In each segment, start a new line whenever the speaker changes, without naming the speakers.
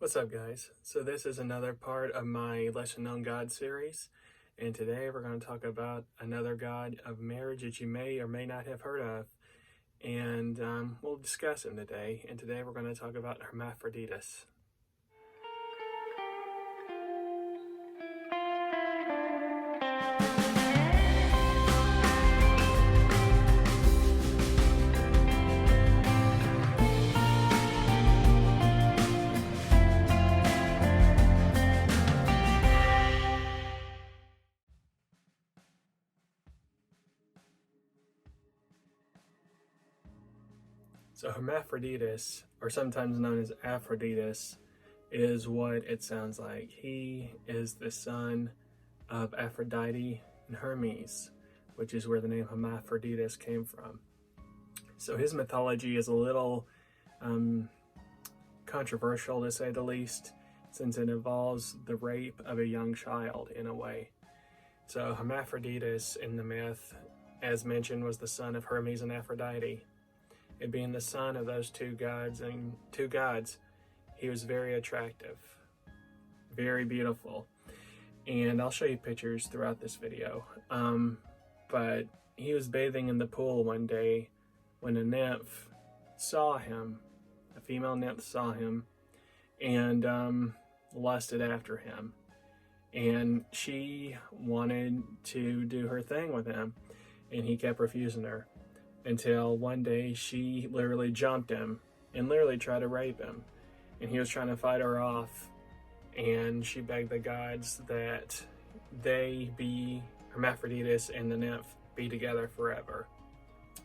What's up, guys? So this is another part of my Lesser Known God series, and today we're going to talk about another god of marriage that you may or may not have heard of, and we'll discuss him today. And today we're going to talk about Hermaphroditus. So Hermaphroditus, or sometimes known as Aphrodite, is what it sounds like. He is the son of Aphrodite and Hermes, which is where the name Hermaphroditus came from. So his mythology is a little controversial, to say the least, since it involves the rape of a young child in a way. So Hermaphroditus in the myth, as mentioned, was the son of Hermes and Aphrodite. It being the son of those two gods, he was very attractive, very beautiful. And I'll show you pictures throughout this video. But he was bathing in the pool one day when a nymph saw him, a female nymph saw him, and lusted after him. And she wanted to do her thing with him, and he kept refusing her. Until one day she literally jumped him and literally tried to rape him. And he was trying to fight her off. And she begged the gods that they be, Hermaphroditus and the nymph, be together forever.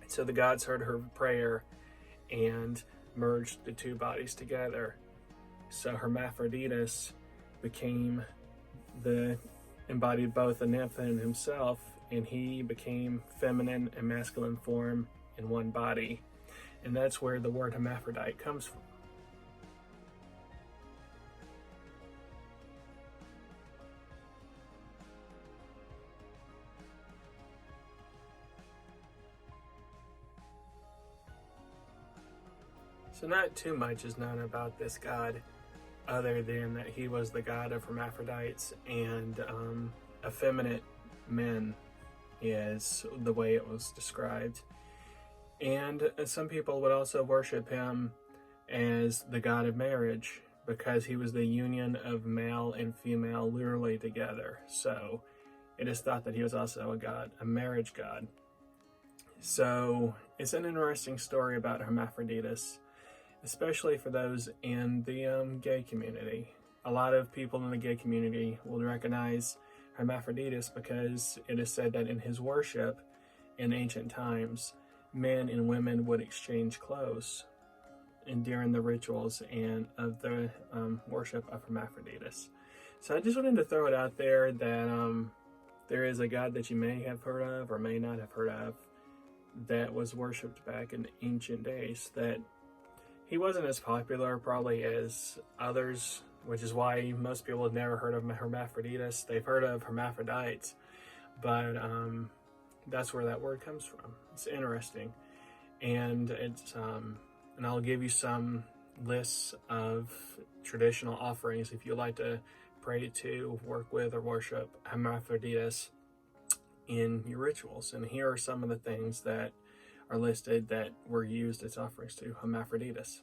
So the gods heard her prayer and merged the two bodies together. So Hermaphroditus embodied both the nymph and himself, and he became feminine and masculine form in one body. And that's where the word hermaphrodite comes from. So not too much is known about this god, other than that he was the god of hermaphrodites and effeminate men, is the way it was described. And some people would also worship him as the god of marriage, because he was the union of male and female literally together. So it is thought that he was also a god, a marriage god. So it's an interesting story about Hermaphroditus, especially for those in the gay community. A lot of people in the gay community will recognize Hermaphroditus because it is said that in his worship in ancient times, men and women would exchange clothes and during the rituals and of the worship of Hermaphroditus. So I just wanted to throw it out there that there is a god that you may have heard of or may not have heard of that was worshipped back in ancient days, that he wasn't as popular probably as others, which is why most people have never heard of Hermaphroditus. They've heard of hermaphrodites, but that's where that word comes from. It's interesting. And it's and I'll give you some lists of traditional offerings if you like to pray to, work with, or worship Hermaphroditus in your rituals. And here are some of the things that are listed that were used as offerings to Hermaphroditus.